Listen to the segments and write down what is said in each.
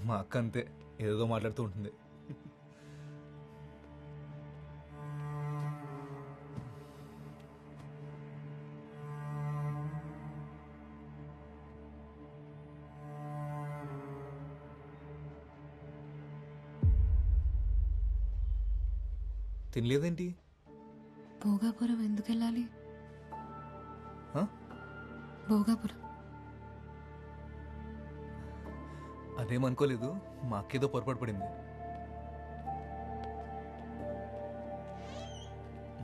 మా అక్క అంతే, ఏదో మాట్లాడుతూ ఉంటుంది. తినలేదేంటి? భోగాపురం ఎందుకు వెళ్ళాలి? హ? భోగాపురం అదేమనుకోలేదు, మా అక్కేదో పొరపాటు పడింది.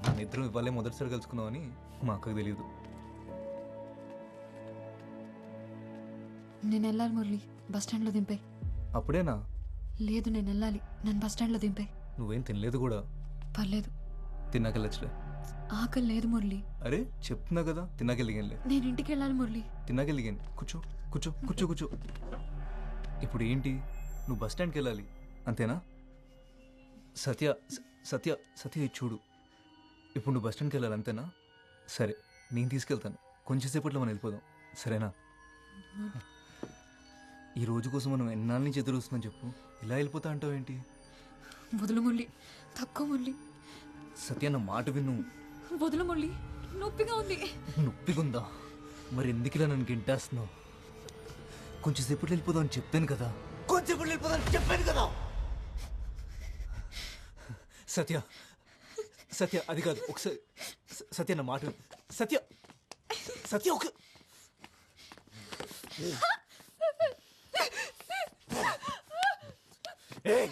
మన ఇద్దరం ఇవ్వాలే మొదటిసారి కలుసుకున్నామని మా అక్కకు తెలియదు. నేను వెళ్ళాలి మురళి, బస్ స్టాండ్లో దింపే. అప్పుడేనా? లేదు, నేను వెళ్ళాలి, నన్ను బస్ స్టాండ్లో దింపే. నువ్వేం తినలేదు కూడా. పర్లేదు, తిన్నాకెళ్ళచ్చులే. ఆకలి లేదు మురళి. అరే చెప్తున్నా కదా, తిన్నాకెళ్ళిగానులే. నేను ఇంటికి వెళ్ళాలి మురళి. తిన్నాకెళ్ళిగాను. కూర్చో కూర్చో కూర్చో కూర్చో. ఇప్పుడు ఏంటి, నువ్వు బస్ స్టాండ్కి వెళ్ళాలి అంతేనా? సత్య సత్య సత్య ఇది చూడు, ఇప్పుడు నువ్వు బస్ స్టాండ్కి వెళ్ళాలి అంతేనా? సరే, నేను తీసుకెళ్తాను. కొంచెం సేపట్లో మనం వెళ్ళిపోదాం, సరేనా? ఈ రోజు కోసం మనం ఎన్నాళ్ళ నుంచి ఎదురు వస్తున్నాం చెప్పు, ఇలా వెళ్ళిపోతా అంటావు ఏంటి? వదులు మురళి, తక్కువ మురళి. సత్య నా మాట విను. వదులు మురళి, నొప్పిగా ఉంది. నొప్పిగుందా? మరి ఎందుకు ఇలా నన్ను గింటేస్తున్నావు? కొంచెం సేపట్లో వెళ్ళిపోదాం అని చెప్పాను కదా, కొంచెం సేపట్లో వెళ్ళిపోదాం అని చెప్పాను కదా. సత్య సత్య అది కాదు, ఒకసారి సత్య నా మాట విను. సత్య సత్య ఒక ఏయ్!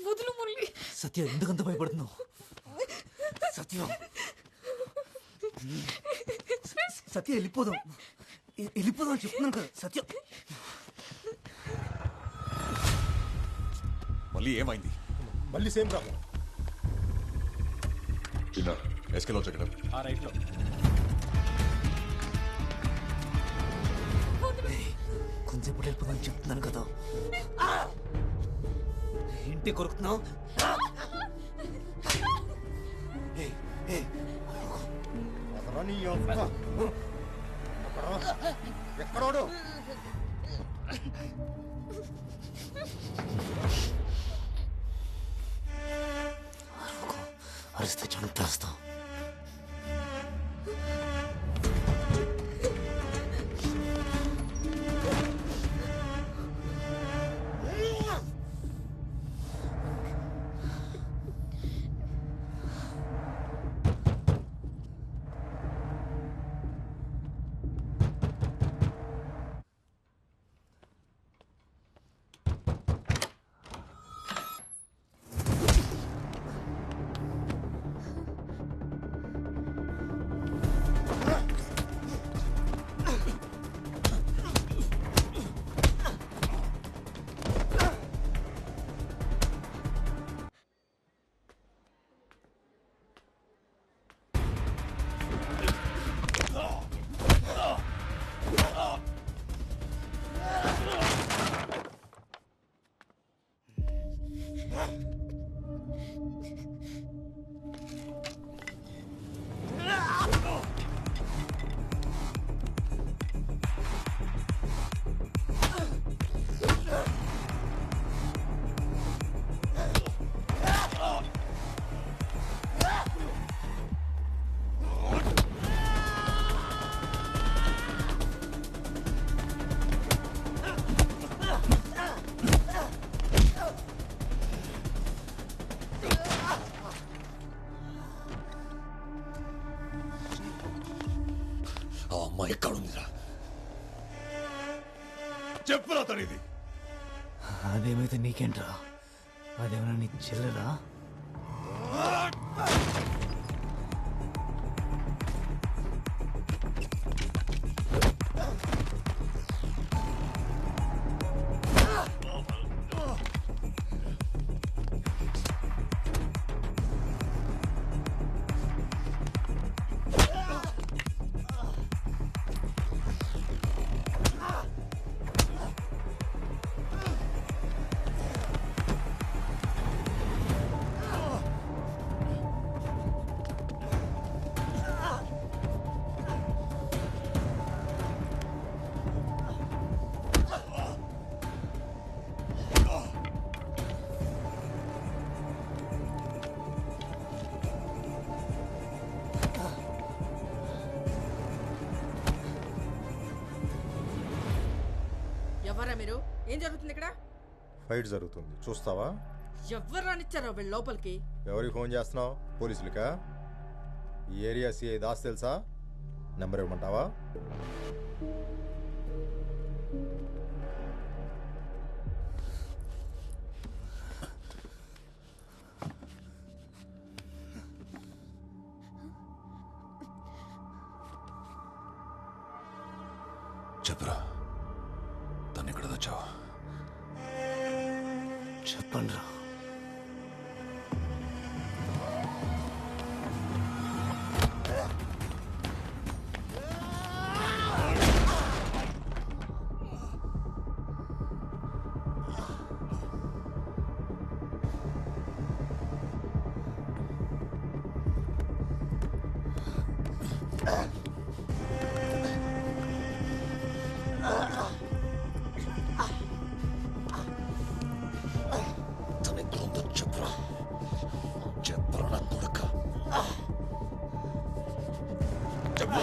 వదులు మురళి. సత్య ఎందుకంత భయపడుతున్నావు? సత్య సత్య వెళ్ళిపోదాం, వెళ్ళిపోదాం అని చెప్తున్నాను కదా సత్య. మళ్ళీ ఏమైంది? మళ్ళీ సేమ్ ప్రాబ్లం. చిన్న ఎస్కేలో చెక్కడం. ఆ రైట్లో కొంచెం వెళ్ళిపోదాం అని చెప్తున్నాను కదా. ఏంటి కొరుకుతున్నావు? ఎక్కడోడు అరిస్తే చంపేస్తాం. ఆ అమ్మాయి ఎక్కడుందిరా? చెప్పురా తనిది. అదేమైతే నీకేంట్రా? అదేమన్నా నీ చెల్లెలా? మీరు? ఏం జరుగుతుంది ఇక్కడ? ఫైట్ జరుగుతుంది చూస్తావా? ఎవ్వరు రానిచ్చారో వీళ్ళు లోపలికి? ఎవరికి ఫోన్ చేస్తున్నావు? పోలీసులకా? ఈ ఏరియా సిఐ దాస్ తెలుసా? నెంబర్ ఇవ్వమంటావా? చెప్పురా, తను ఎక్కడ తెచ్చావా? చెప్పండి రా. తను ఎక్కడ ఉందో చెప్పురా. చెప్పరా నా కొడుక. చెప్పు.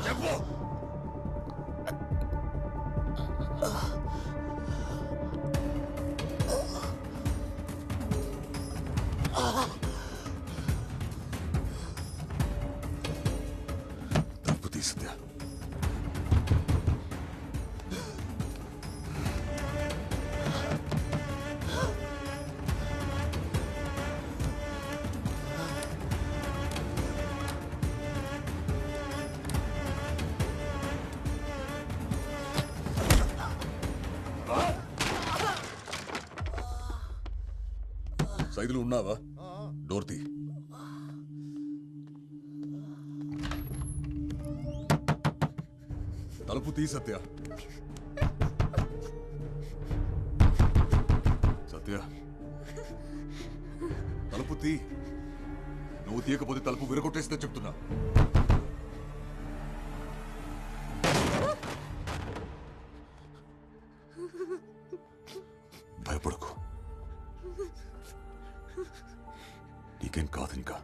చెప్పు. తలుపు తీసిందా? సైదులు ఉన్నావా? డోర్ తీ. తలుపు తీ సత్య. సత్య, తలుపు తీ. నువ్వు తీయకపోతే తలుపు విరగొట్టేస్తే చెప్తున్నా. భయపడకు, నీకేం కాదు ఇంకా.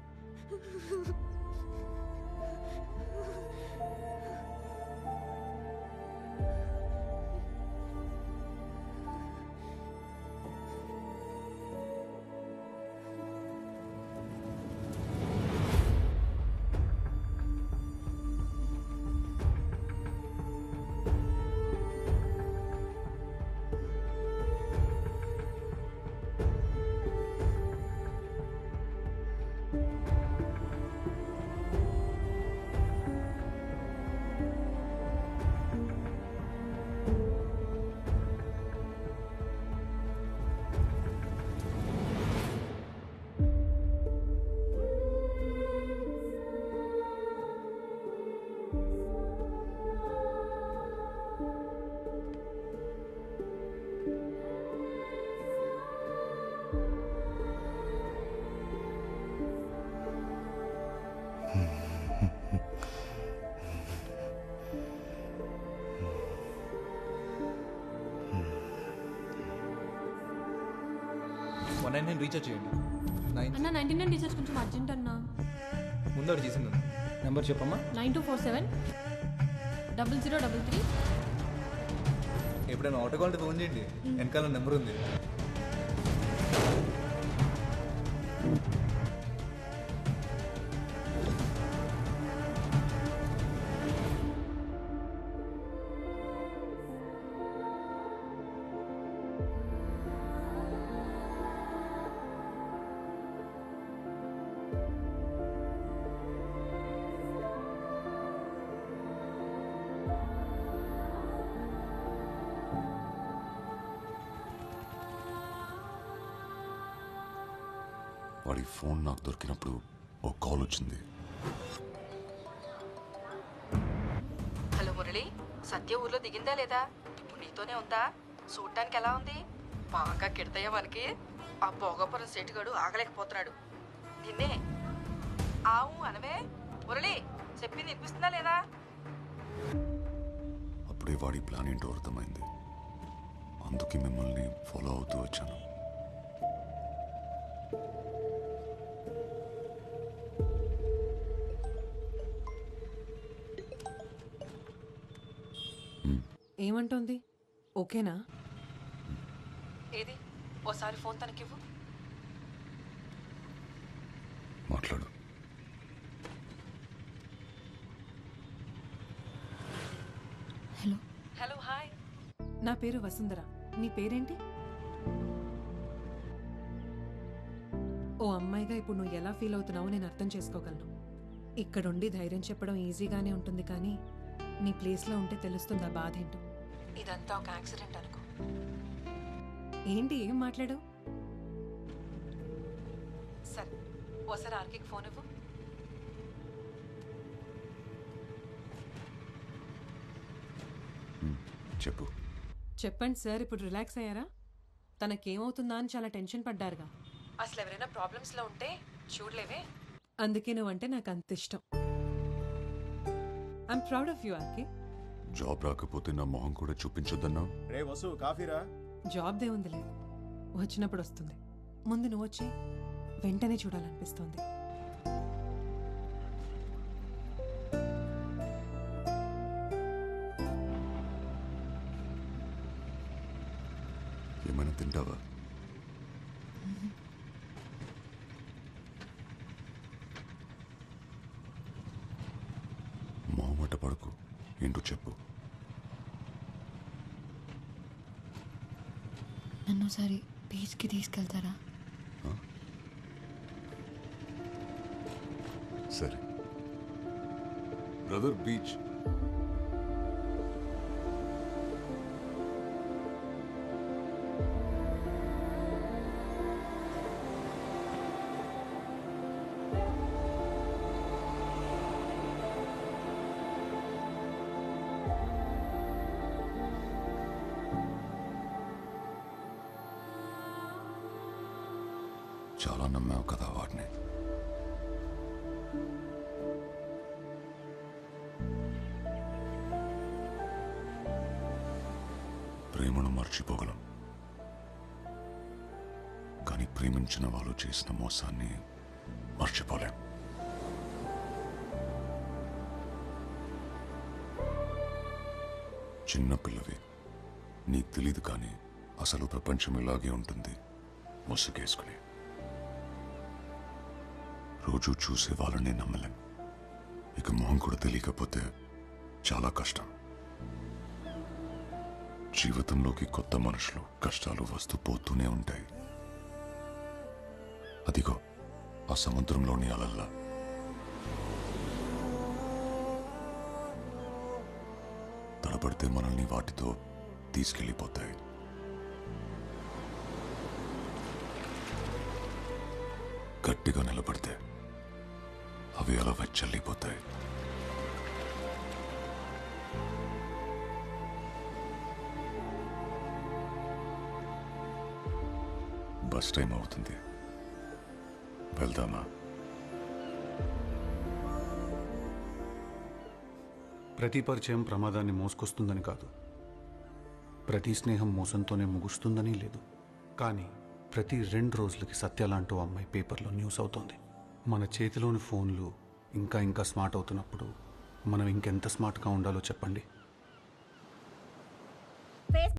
నేను రీఛార్జ్ చేయండి. 9 అన్న 99 రీఛార్జ్ కొంచెం అర్జెంట్ అన్న. ముందు చేసింది నెంబర్ చెప్పమ్మా. 9247 0033. ఎప్పుడైనా ఆటో కాల్ ఫోన్ చేయండి, వెనకాల నెంబర్ ఉంది. వాడి ఫోన్ నాకు దొరికినప్పుడు ఓ కాల్ వచ్చింది. హలో మురళి, సత్య ఊర్లో దిగిందా లేదా? ఇప్పుడు నీతోనే ఉందా? చూడటానికి ఎలా ఉంది? బాగా కిడతాయా మనకి? ఆ భోగపురం సెటుగాడు ఆగలేకపోతున్నాడు. నిన్నే ఆవు అనవే. మురళి చెప్పింది వినిపిస్తుందా లేదా? అప్పుడే వాడి ప్లాన్ ఏంటో అర్థమైంది. అందుకే మిమ్మల్ని ఫాలో అవుతూ వచ్చాను. ఏమంటోంది? ఓకేనా? ఏది ఓసారి ఫోన్ తనకివ్వు. మాట్లాడు. హలో. Hello, hi. నా పేరు వసుంధర. నీ పేరేంటి? ఓ అమ్మాయిగా ఇప్పుడు నువ్వు ఎలా ఫీల్ అవుతున్నావో నేను అర్థం చేసుకోగలను. ఇక్కడుండి ధైర్యం చెప్పడం ఈజీగానే ఉంటుంది, కానీ నీ ప్లేస్లో ఉంటే తెలుస్తుంది ఆ బాధ ఏంటో. ఇదంతా ఒక యాక్సిడెంట్ అనుకో. ఏంటి, ఏం మాట్లాడు? సరే, ఓసారి ఆర్కేకి ఫోన్ ఇవ్వు. చెప్పు. చెప్పండి సార్, ఇప్పుడు రిలాక్స్ అయ్యారా? తనకేమవుతుందా అని చాలా టెన్షన్ పడ్డారుగా. అసలు ఎవరైనా ప్రాబ్లమ్స్లో ఉంటే చూడలేవే, అందుకే నువ్వంటే నాకు అంత ఇష్టం. I'm proud of you RK. Job రాకపోతే నా మొహం కూడా చూపించొద్దన్నా? రే వసు, కాఫీరా? జాబ్ దే ఉంది లేదు, వచ్చినప్పుడు వస్తుంది. ముందు నువ్వు వచ్చి వెంటనే చూడాలనిపిస్తోంది. ఏమైనా తింటావా? మొహమాట పడకు, ఏంటో చెప్పు. నన్ను ఒకసారి బీచ్కి తీసుకెళ్తారా? సరే బ్రదర్, బీచ్. చాలా నమ్మావు కదా వాడిని. ప్రేమను మర్చిపోగలం, కానీ ప్రేమించిన వాళ్ళు చేసిన మోసాన్ని మర్చిపోలేం. చిన్నపిల్లవి, నీకు తెలీదు, కానీ అసలు ప్రపంచం ఇలాగే ఉంటుంది, ముసుగేసుకుని. రోజు చూసే వాళ్ళని నమ్మలేం, ఇక మొహం కూడా తెలియకపోతే చాలా కష్టం. జీవితంలోకి కొత్త మనుషులు, కష్టాలు వస్తూ పోతూనే ఉంటాయి. అదిగో ఆ సముద్రంలోని అలల్లా. తడబడితే మనల్ని వాటితో తీసుకెళ్ళిపోతాయి. గట్టిగా నిలబడితే అవి అలా వెచ్చల్లిపోతాయి. బస్ టైం అవుతుంది, వెళ్దామా? ప్రతి పరిచయం ప్రమాదాన్ని మోసుకొస్తుందని కాదు, ప్రతి స్నేహం మోసంతోనే ముగుస్తుందని లేదు. కానీ ప్రతి 2 రోజులకి సత్య లాంటి అమ్మాయి పేపర్లో న్యూస్ అవుతోంది. మన చేతిలోని ఫోన్లు ఇంకా ఇంకా స్మార్ట్ అవుతున్నప్పుడు మనం ఇంకెంత స్మార్ట్గా ఉండాలో చెప్పండి.